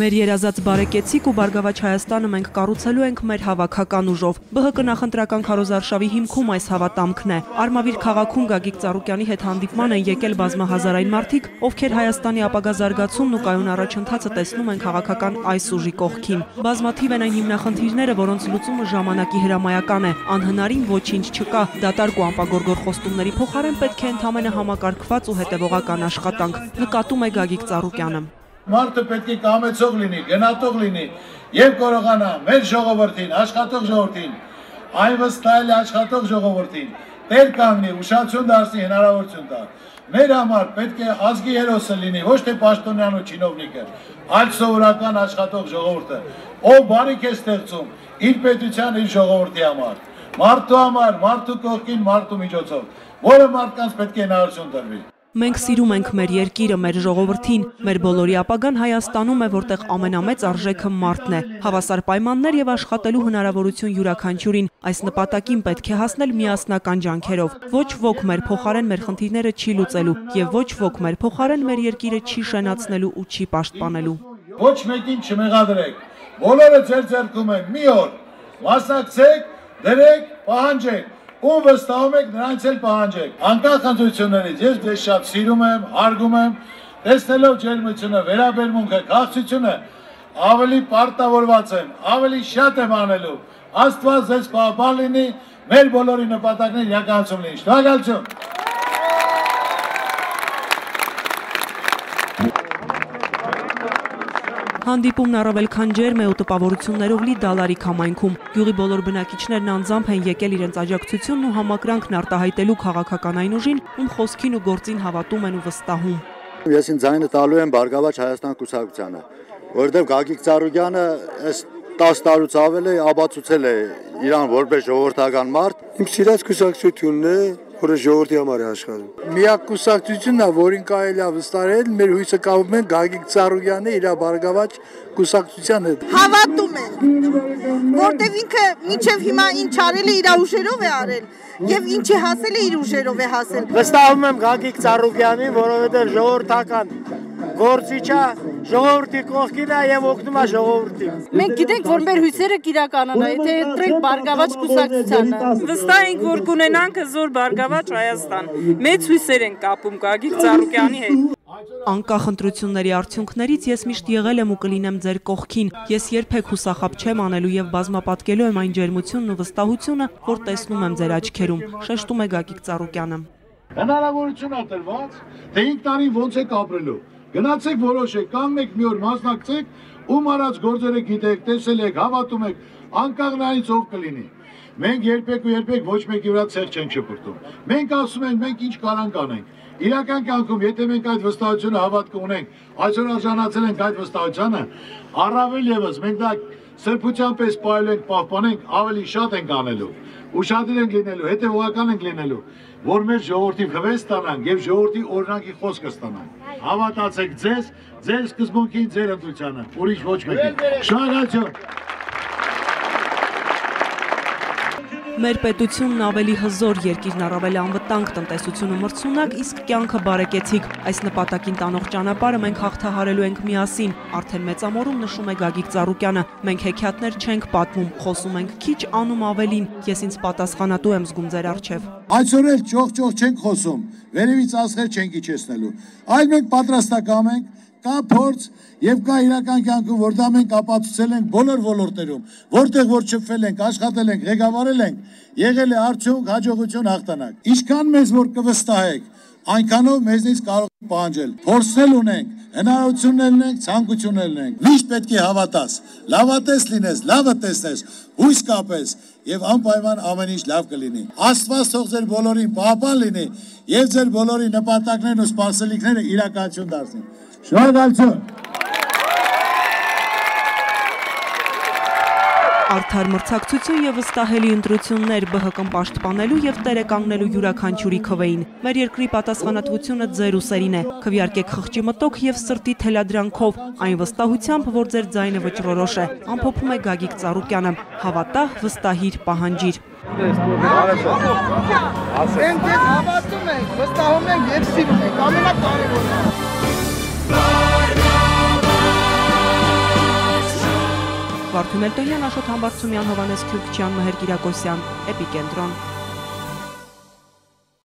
Մեր երազած բարեկեցիկ ու բարգավաճ Հայաստանը մենք կառուցելու ենք մեր հավաքական ուժով։ ԲՀԿ նախընտրական քարոզարշավի հիմքում այս հավատամքն է։ Արմավիր քաղաքում Գագիկ Ծառուկյանի հետ հանդիպման են եկել բազմահազարային մարդիկ, ովքեր Հայաստանի ապագա զարգացումն ու կայուն առաջընթացը տեսնում են քաղաքական այս ուժի կողքին։ Բազմաթիվ են այն հիմնախնդիրները, որոնց լուծումը ժամանակի հրամայական է։ Անհնարին ոչինչ չկա։ Դատարկ ու անպագորգոր խոստումների փոխարեն պետք է ընդամենը համակարգված ու հետևողական աշխատանք, նկատում է Գագիկ Ծառուկյանը։ Մարդը պետք է կամեցող լինի, գնատող լինի եւ կարողանա մեր ժողովրդին, աշխատող ժողովրդին, այն վստահելի աշխատող ժողովրդին տեր կանգնի, ուշադրություն դարձնի, հնարավորություն տա։ Մեր համար պետք է ազգի հերոսը լինի, ոչ թե պաշտոնյան ու չինովնիկը, այլ սովորական աշխատող ժողովուրդը, ով բարիք է ստեղծում իր պետության, իր ժողովրդի համար, մարդու համար, մարդու կողքին, մարդու միջոցով, որը մարդկանց պետք է հնարավորություն տրվի։ Մենք սիրում ենք մեր երկիրը, մեր ժողովրդին, մեր բոլորի ապագան Հայաստանում է, որտեղ ամենամեծ արժեքը մարդն է, հավասար պայմաններ եւ աշխատելու հնարավորություն յուրաքանչյուրին։ Այս նպատակին պետք է հասնել միասնական ջանքերով։ Ոչ ոք մեր փոխարեն մեր խնդիրները չի լուծելու եւ ոչ ոք մեր փոխարեն մեր երկիրը չի շենացնելու ու չի պաշտպանելու։ Ոչ մեկին չմեղադրեք։ Բոլորը ձեր ձեռքում են։ Մի օր մասնակցեք, դրեք, պահանջեք։ Ում վստահում եք, նրանց էլ պահանջեք։ Անկախ ընտրություններից ես ձեզ շատ սիրում եմ, հարգում եմ, տեսնելով ջերմությունը, վերաբերմունքը, քաղցությունը, ավելի պարտավորված եմ, ավելի շատ եմ անելու։ Աստված ձեզ պահպան լինի, մեր բոլորի նպատակները իրականացում լինի։ Շնորհակալություն։ Հանդիպումն առավել քան ջերմ է ու տպավորություններով լի Դալարիկ համայնքում։ Գյուղի բոլոր բնակիչներն անձամբ են եկել իրենց աջակցությունն ու համակրանքն արտահայտելու քաղաքական այն ուժին, ում խոսքին ու գործին հավատում են ու վստահում։ Ես ինձ ձայնը տալու եմ Բարգավաճ Հայաստան կուսակցությանը, որովհետև Գագիկ Ծառուկյանը այս 10 տարուց ավել է ապացուցել է իրան որպես ժողովրդական մարդ։ Իմ սիրած կուսակցությունն է, որը ժողովրդի համար է աշխատում։ Միակ կուսակցությունն է, որին կարելի է վստահել, մեր հույսը կապում են Գագիկ Ծառուկյանը իր Բարգավաճ կուսակցության հետ։ Հավատում են, որտեվ ինքը մինչև հիմա ինչ արել է իր ուժերով է արել եւ ինչի հասել է իր ուժերով է հասել։ Վստահում եմ Գագիկ Ծառուկյանին, որովհետեւ ժողովրդական գործիչա, ժողովրդի կողքին է եւ օգնում է ժողովրդին։ Մենք գիտենք, որ մեր հույսերը կիրականանա, եթե ընտրենք Բարգավաճ կուսակցությանը։ Վստահ ենք, որ կունենանք հզոր Բարգավաճ Հայաստան։ Մեծ հույսեր են կապում Գագիկ Ծառուկյանի հետ։ Անկախ ընտրությունների արդյունքներից ես միշտ եղել եմ ու կլինեմ ձեր կողքին։ Ես երբեք հուսախաբ չեմ անելու եւ բազմապատկելու եմ այն ջերմությունն ու վստահությունը, որ տեսնում եմ ձեր աչքերում, շեշտում է Գագիկ Ծառուկյանը։ Հնարավորություն ա տրված, թե 5 տարի ոնց եք ապրելու։ Գնացեք որոշեք, կանգնեք մի օր մասնակցեք, ում արած գործերը գիտեք, տեսել եք, հավատում եք, անկախ նրանից ով կլինի։ Մենք երբեք ու երբեք ոչ մեկի վրա ցեղ չենք շփոթում։ Մենք ասում ենք, մենք ինչ կարանք անենք։ Իրական կյանքում, եթե մենք այդ վստահությունը հավատք ունենք, այսօր արժանացել ենք այդ վստահությանը, առավել եւս մենք դա սրբության պես պահելու ենք, պահպանենք, ավելի շատ ենք անելու։ Ուշադիր ենք լինելու, հետևողական ենք լինելու, որ մեր ժողովրդի քվե ստանանք եւ ժողովրդի օրինակի խոսքը ստանանք։ Հավատացեք ձեզ, ձեր սկզբունքին, ձեր ընտրությանը, ուրիշ ոչ մեկին։ Շնորհակալություն։ Մեր պետությունն ավելի հզոր, երկիրն առավել անվտանգ, տնտեսությունը մրցունակ, իսկ կյանքը բարեկեցիկ։ Այս նպատակին տանող ճանապարհը մենք հաղթահարելու ենք միասին, արդեն մեծամորում նշում է Գագիկ Ծառուկյանը։ Մենք հեքիաթներ չենք պատմում, խոսում ենք քիչ, անում ավելին։ Ես ինձ պատասխանատու եմ զգում ձեր առջև։ Այսօր էլ ճոխ-ճոխ չենք խոսում, վերևից ասղեր չենք իջեցնելու, այլ մենք պատրաստակամ ենք, կա փորձ եւ կա իրական կյանքում, որ դա մենք ապացուցել ենք բոլոր ոլորտերում, որտեղ որ շփվել ենք, աշխատել ենք, ղեկավարել ենք, եղել է արդյունք, հաջողություն, հաղթանակ։ Ինչքան մեզ որ կվստահեք, այնքանով մեզնից կարող եք պահանջել։ Փորձել ունենք, հնարավորություններ ունենք, ցանկություններ ունենք։ Միշտ պետք է հավատաս, լավատես լինես, լավը տեսնես, հույս կապես եւ անպայման ամեն ինչ լավ կլինի։ Աստված թող ձեր բոլորին պահպան լինի եւ ձեր բոլորի նպատակներն ու սպասելիքները իրականություն դարձնի։ Շնորհակալություն։ Արդար մրցակցություն եւ վստահելի ընտրություններ ԲՀԿ-ն պաշտպանելու եւ տերը կանգնելու յուրաքանչյուրի քվեին։ Մեր երկրի պատասխանատվությունը ձեր ուսերին է։ Քվեարկեք խղճի մտոք եւ սրտի թելադրանքով, այն վստահությամբ, որ ձեր ձայնը վճռորոշ է, ամփոփում է Գագիկ Ծառուկյանը։ Հավատա, վստահիր, պահանջիր։ Մենք հավատում ենք, վստահում ենք եւ սիրում ենք, ամենակարևորը։ Վարդգեն Մելտոնյան, Աշոտ Համբարձումյան, Հովանես Քյուրքչյան, Մհեր Կիրակոսյան, Էպիկենտրոն։